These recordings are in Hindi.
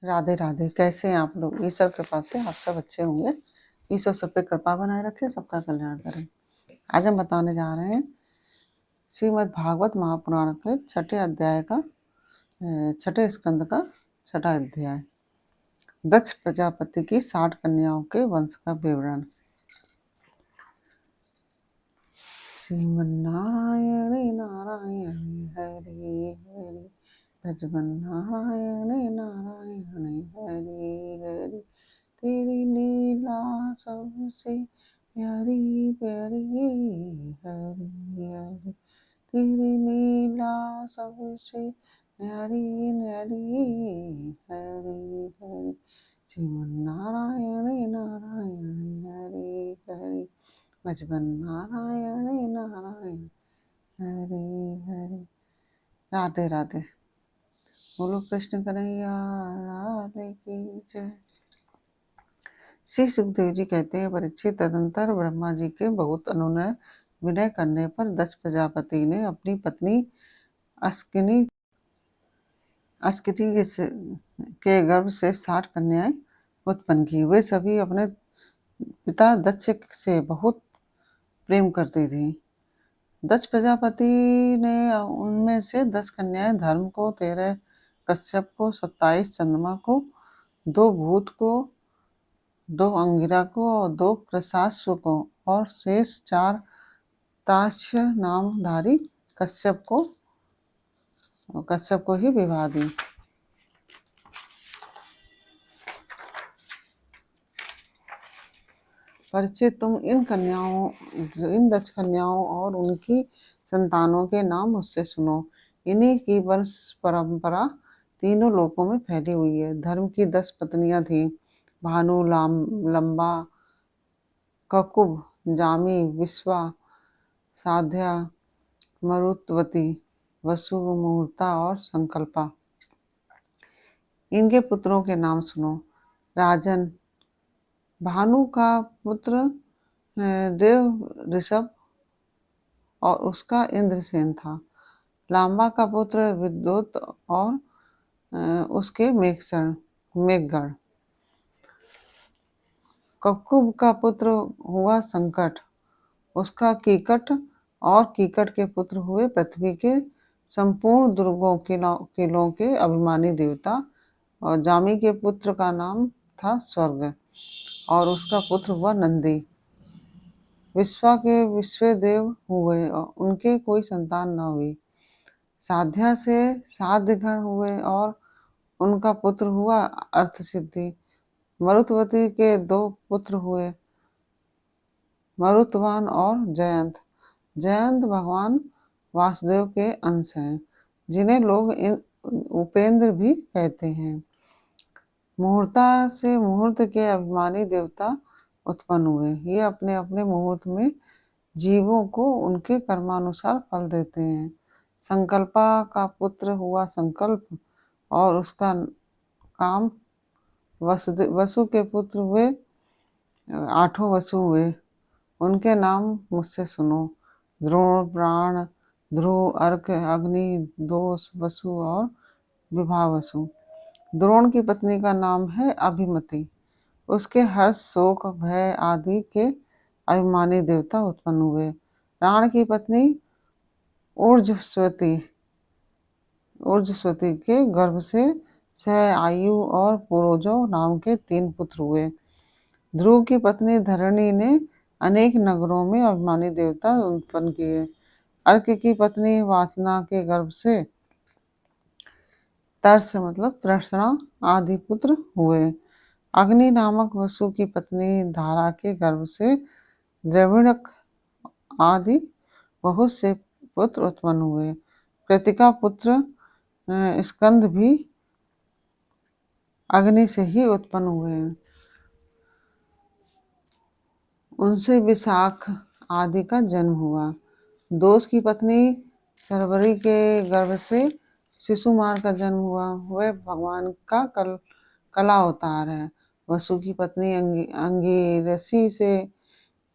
राधे राधे। कैसे हैं आप लोग? ईश्वर कृपा से आप सब अच्छे होंगे। ईश्वर सब पे कृपा बनाए रखे, सबका कल्याण करें। आज हम बताने जा रहे हैं श्रीमद् भागवत महापुराण के छठे अध्याय का छठे स्कंद का छठा अध्याय, दक्ष प्रजापति की 60 कन्याओं के वंश का विवरण। श्रीमन्नारायण नारायण हरि हरि, भजमन्नारायण नारायण हरि हरि, तेरी लीला सबसे प्यारी प्यारी हरि हरि, तेरी लीला सबसे न्यारी न्यारी हरि हरि, श्रीमन्नारायण नारायण हरि हरि, भजबन नारायण नारायण हरि हरि। राधे राधे। बोलो कृष्ण कन्हैया राधे की जय। श्री सुखदेव जी कहते हैं, परीक्षित, तदंतर ब्रह्मा जी के बहुत अनुनय विनय करने पर दक्ष प्रजापति ने अपनी पत्नी अस्किनी के गर्भ से 60 कन्याएं उत्पन्न की। वे सभी अपने पिता दक्ष से बहुत प्रेम करती थीं। दक्ष प्रजापति ने उनमें से 10 कन्याएं धर्म को, 13 कश्यप को, 27 चंद्रमा को, 2 भूत को, 2 अंगिरा को और 2 प्रशाश्व को, और शेष 4 ताक्ष्य नामधारी कश्यप को ही विवाह दी। परीक्षित, तुम इन 10 कन्याओं और उनकी संतानों के नाम मुझसे सुनो। इन्हीं की वंश परंपरा तीनों लोकों में फैली हुई है। धर्म की 10 पत्नियां थीं, भानु, लंबा, ककुभ, जामी, विश्वा, साध्या, मरुत्वती, वसु, मुहूर्ता और संकल्पा। इनके पुत्रों के नाम सुनो। राजन, भानु का पुत्र देव ऋषभ और उसका इंद्रसेन था। लांबा का पुत्र विद्युत और उसके मेघगण। ककुभ का पुत्र हुआ संकट, उसका कीकट, और कीकट के पुत्र हुए पृथ्वी के संपूर्ण दुर्गों किलों के अभिमानी देवता। और जामी के पुत्र का नाम था स्वर्ग और उसका पुत्र हुआ नंदी। विश्वा के विश्वदेव हुए और उनके कोई संतान न हुई। साध्या से साध्यगण हुए और उनका पुत्र हुआ अर्थसिद्धि। मरुत्वती के 2 पुत्र हुए, मरुतवान और जयंत। जयंत भगवान वासुदेव के अंश हैं, जिन्हें लोग उपेंद्र भी कहते हैं। मुहूर्ता से मुहूर्त के अभिमानी देवता उत्पन्न हुए। ये अपने अपने मुहूर्त में जीवों को उनके कर्मानुसार फल देते हैं। संकल्पा का पुत्र हुआ संकल्प और उसका काम वसु के पुत्र हुए 8 वसु हुए। उनके नाम मुझसे सुनो। द्रोण, प्राण, ध्रुव, अर्क, अग्नि, दोष, वसु और विभावसु। द्रोण की पत्नी का नाम है अभिमति। उसके हर्ष, शोक, भय आदि के अभिमानी देवता उत्पन्न हुए। प्राण की पत्नी ऊर्जस्वती के गर्भ से सह, आयु और पुरोजो नाम के 3 पुत्र हुए। ध्रुव की पत्नी धरणी ने अनेक नगरों में अभिमानी देवता उत्पन्न किए। अर्क की पत्नी वासना के गर्भ से तर्स मतलब तृष्णा आदि पुत्र हुए। अग्नि नामक वसु की पत्नी धारा के गर्भ से द्रविणक आदि बहुत से पुत्र उत्पन्न हुए। कृतिका पुत्र स्कंद भी अग्नि से ही उत्पन्न हुए। उनसे विशाख आदि का जन्म हुआ। दोष की पत्नी शर्वरी के गर्भ से शिशुमार का जन्म हुआ। वह भगवान का कला अवतार है। वसु की पत्नी अंगिरसी से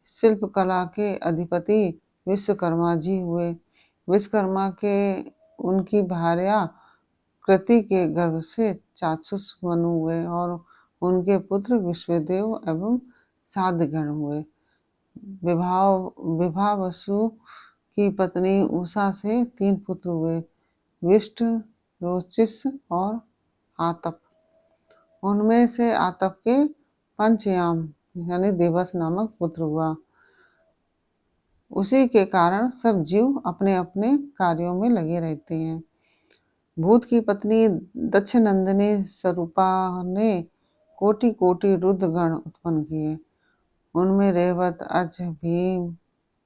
शिल्प कला के अधिपति विश्वकर्मा जी हुए। विश्वकर्मा के उनकी भार्या कृति के गर्भ से चाक्षुष मनु हुए और उनके पुत्र विश्वदेव एवं साध्यगण हुए। विभावसु की पत्नी उषा से 3 पुत्र हुए, विष्ट, रोचिस और आतप। उनमें से आतप के पंचयाम यानी दिवस नामक पुत्र हुआ। उसी के कारण सब जीव अपने अपने कार्यों में लगे रहते हैं। भूत की पत्नी दक्षनंदिनी स्वरूपा ने कोटि कोटि रुद्रगण उत्पन्न किए। उनमें रेवत, अज, भीम,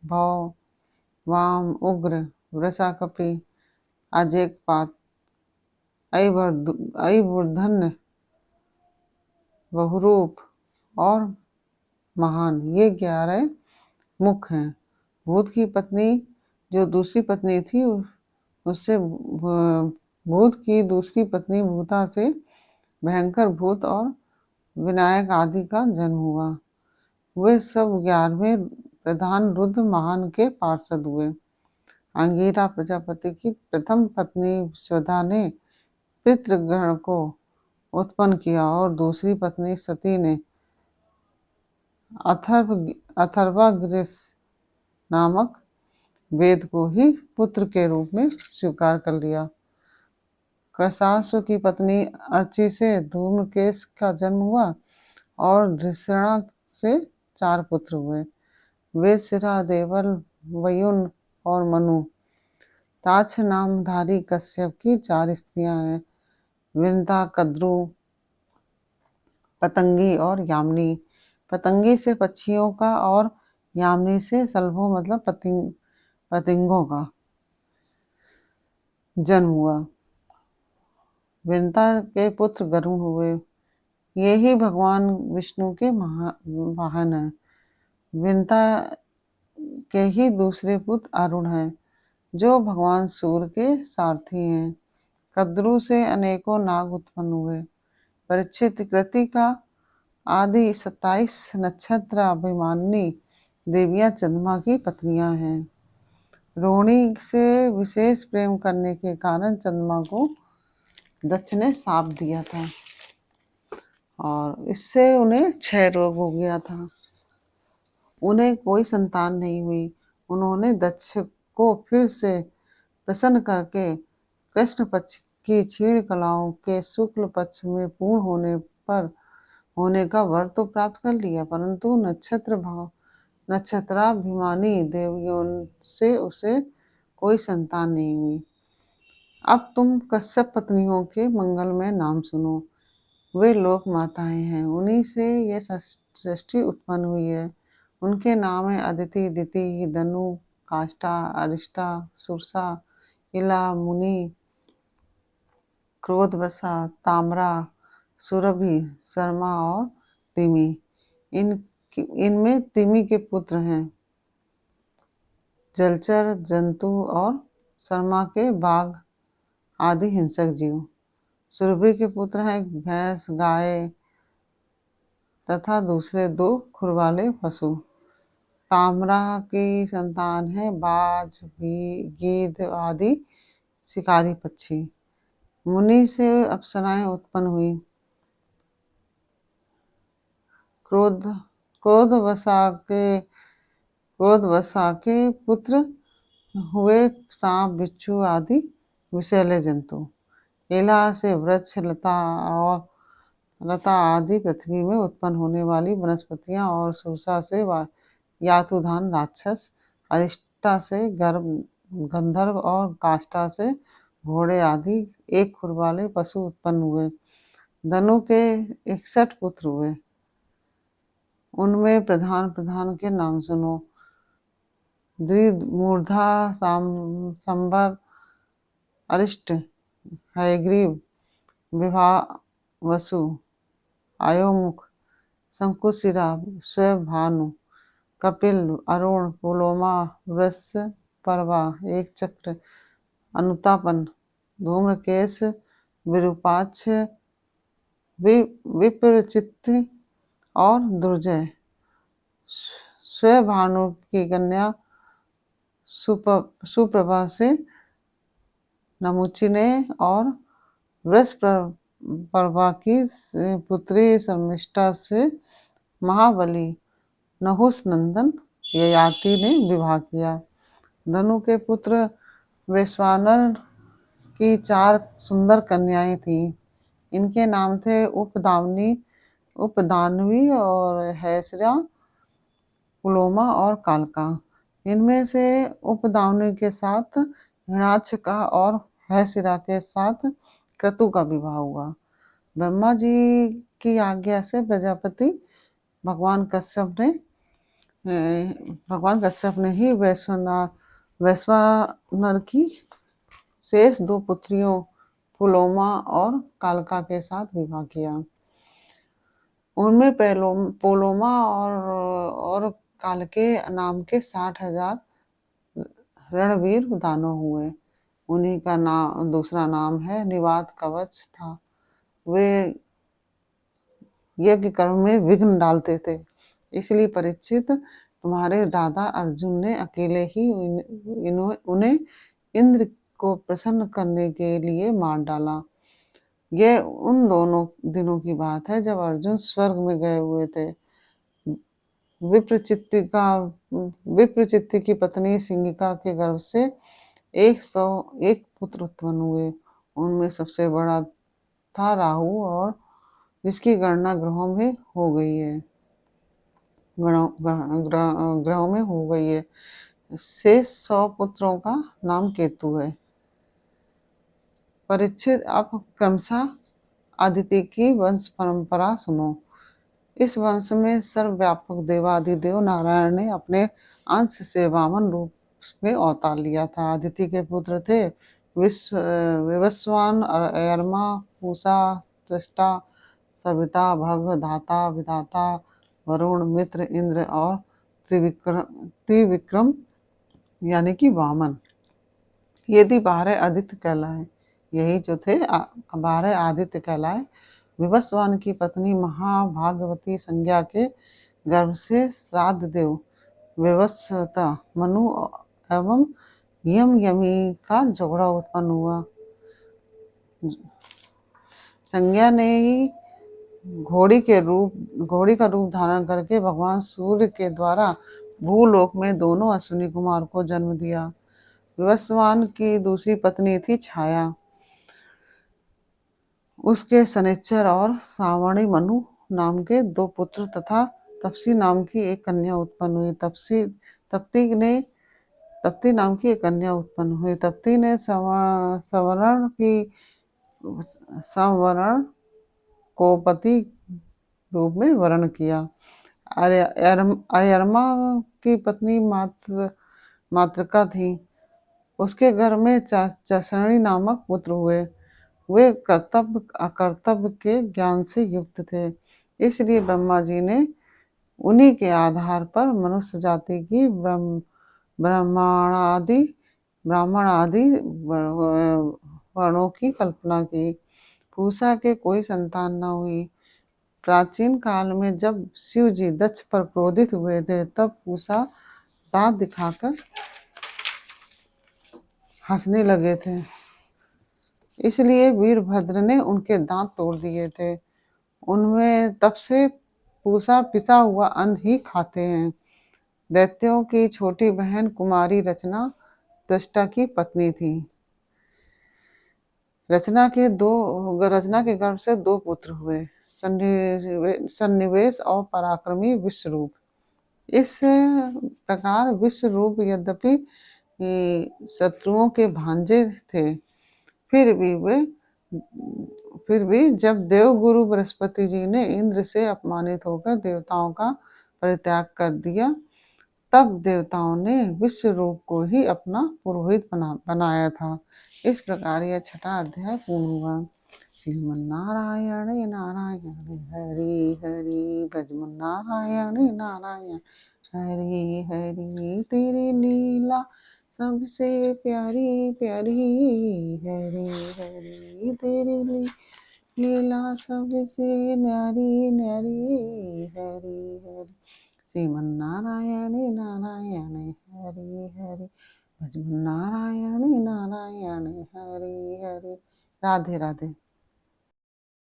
भौ, वाम, उग्र, वृषाकपि, अजेकपात, ऐवर्धन्य, बहुरूप और महान, ये 11 मुख हैं। भूत की पत्नी जो दूसरी पत्नी थी उससे भूत की दूसरी पत्नी भूता से भयंकर भूत और विनायक आदि का जन्म हुआ। वे सब 11वें प्रधान रुद्र महान के पार्षद हुए। अंगिरा प्रजापति की प्रथम पत्नी स्वधा ने पितृगण को उत्पन्न किया और दूसरी पत्नी सती ने अथर्वगृह नामक वेद को ही पुत्र के रूप में स्वीकार कर लिया। कृशासु की पत्नी अर्ची से धूम्रकेश का जन्म हुआ और धृषणा से 4 पुत्र हुए, वे शिरा, देवल, वयुन और मनु। ताक्ष नामधारी कश्यप की 4 स्त्रियां हैं, विनता, कद्रु, पतंगी और यामिनी। पतंगी से पक्षियों का और यामिनी से सलभों मतलब पतंगों का जन्म हुआ। विनता के पुत्र गरुण हुए, ये ही भगवान विष्णु के वाहन हैं। विनता के ही दूसरे पुत्र अरुण हैं, जो भगवान सूर्य के सारथी हैं। कद्रु से अनेकों नाग उत्पन्न हुए। परीक्षित, कृति का आदि 27 नक्षत्र अभिमानिनी देवियां चंद्रमा की पत्नियां हैं। रोहिणी से विशेष प्रेम करने के कारण चंद्रमा को दक्ष ने शाप दिया था और इससे उन्हें क्षय रोग हो गया था। उन्हें कोई संतान नहीं हुई। उन्होंने दक्ष को फिर से प्रसन्न करके कृष्ण पक्ष की क्षीण कलाओं के शुक्ल पक्ष में पूर्ण होने का वर तो प्राप्त कर लिया, परंतु नक्षत्राभिमानी देवियों से उसे कोई संतान नहीं हुई। अब तुम कश्यप पत्नियों के मंगलमय नाम सुनो। वे लोक माताएं हैं, उन्हीं से यह सृष्टि उत्पन्न हुई है। उनके नाम है अदिति, दिति, दनु, काष्ठा, अरिष्टा, सुरसा, इला, मुनि, क्रोधवसा, ताम्रा, सुरभि, शर्मा और तिमि। इनमें तिमि के पुत्र हैं जलचर, जंतु और शर्मा के बाघ आदि हिंसक जीव। सुरभि के पुत्र हैं भैंस, गाय तथा दूसरे 2 खुर वाले पशु। ताम्रा की संतान है बाज, गीध आदि शिकारी पक्षी। मुनि से अप्सराएं उत्पन्न हुई। क्रोधवसा के पुत्र हुए सांप, बिच्छू आदि विषैले जंतु। एला से वृक्ष, लता आदि पृथ्वी में उत्पन्न होने वाली वनस्पतियां और सुरसा से यातुधान राक्षस, अरिष्टा से गंधर्व और काष्ठा से घोड़े आदि 1 खुर वाले पशु उत्पन्न हुए। धनु के 61 पुत्र हुए। उनमें प्रधान के नाम सुनो। द्विमूर्धा, संबर, अरिष्ट, हयग्रीव, विभावसु, आयोमुख, शंकुशिरा, स्वभानु, कपिल, अरुण, पुलोमा, वृषपर्वा, एक चक्र, अनुतापन, धूम्रकेश, विरूपाक्ष, विप्रचित्त और दुर्जय। स्वभानु की कन्या सुप्रभा से नमुची ने और वृषपर्वा की पुत्री शर्मिष्ठा से महाबली नहुस नंदन ययाति ने विवाह किया। धनु के पुत्र वैश्वानर की 4 सुंदर कन्याएं थीं। इनके नाम थे उपदानवी और हैसरा, पुलोमा और कालका। इनमें से उपदानवी के साथ हिरण्याक्ष का और हैसरा के साथ क्रतु का विवाह हुआ। ब्रह्मा जी की आज्ञा से प्रजापति भगवान कश्यप ने ही वैश्वानर की शेष 2 पुत्रियों पुलोमा और कालका के साथ विवाह किया। उनमें पुलोमा और कालके नाम के 60,000 रणवीर दानव हुए। उन्हीं का दूसरा नाम है निवात कवच था। वे यज्ञ कर्म में विघ्न डालते थे, इसलिए परीक्षित तुम्हारे दादा अर्जुन ने अकेले ही उन्हें इंद्र को प्रसन्न करने के लिए मार डाला। यह उन दोनों दिनों की बात है जब अर्जुन स्वर्ग में गए हुए थे। विप्रचित्ति की पत्नी सिंगिका के गर्भ से 101 पुत्र उत्पन्न हुए। उनमें सबसे बड़ा था राहु, और जिसकी गणना ग्रहों में हो गई है। शेष 100 पुत्रों का नाम केतु है। परीक्षित, अब क्रमशः आदित्य की वंश परंपरा सुनो। इस वंश में सर्वव्यापक देवाधिदेव नारायण ने अपने अंश से वामन रूप में अवतार लिया था। आदित्य के पुत्र थे विवस्वान, अयरमा, पूषा, त्वष्टा, सविता, भग, धाता, विधाता, वरुण, मित्र, इंद्र और त्रिविक्रम यानी कि वामन। यदि 12 आदित्य कहलाए, यही जो थे 12 आदित्य कहलाए। विवस्वान की पत्नी महाभागवती संज्ञा के गर्भ से श्राद्ध देव विवस्वता, मनु एवं यमी का जोड़ा उत्पन्न हुआ। संज्ञा ने ही घोड़ी का रूप धारण करके भगवान सूर्य के द्वारा भूलोक में दोनों अश्विनी कुमार को जन्म दिया। विवस्वान की दूसरी पत्नी थी छाया। उसके शनिश्चर और सावणी मनु नाम के 2 पुत्र तथा तपसी नाम की एक कन्या उत्पन्न हुई। तप्ती नाम की एक कन्या उत्पन्न हुई। तप्ती ने संवरण को पति रूप में वर्ण किया। अयरमा की पत्नी मातृका थी। उसके घर में चषणी नामक पुत्र हुए। वे कर्तव्य अकर्तव्य के ज्ञान से युक्त थे, इसलिए ब्रह्मा जी ने उन्हीं के आधार पर मनुष्य जाति की ब्राह्मण आदि वर्णों की कल्पना की। पूषा के कोई संतान न हुई। प्राचीन काल में जब शिव जी दक्ष पर क्रोधित हुए थे, तब पूषा दांत दिखाकर हंसने लगे थे, इसलिए वीरभद्र ने उनके दांत तोड़ दिए थे। उनमें तब से पूषा पिसा हुआ अन्न ही खाते हैं। दैत्यों की छोटी बहन कुमारी रचना त्वष्टा की पत्नी थी। रचना के गर्भ से 2 पुत्र हुए, सन्निवेश और पराक्रमी विश्वरूप। इस प्रकार विश्वरूप यद्यपि शत्रुओं के भांजे थे, फिर भी जब देवगुरु बृहस्पति जी ने इंद्र से अपमानित होकर देवताओं का परित्याग कर दिया, तब देवताओं ने विश्वरूप को ही अपना पुरोहित बनाया था। इस प्रकार यह 6वां अध्याय पूर्ण हुआ। श्रीमन्नारायण नारायण हरि हरि, ब्रजमन्नारायण नारायण हरि हरि, तेरी लीला सबसे प्यारी प्यारी, हरि हरि तेरी लीला सबसे न्यारी न्यारी, हरि हरि। श्रीमन्नारायण नारायण हरि हरि, भजमन्नारायण नारायण हरि हरि। राधे राधे।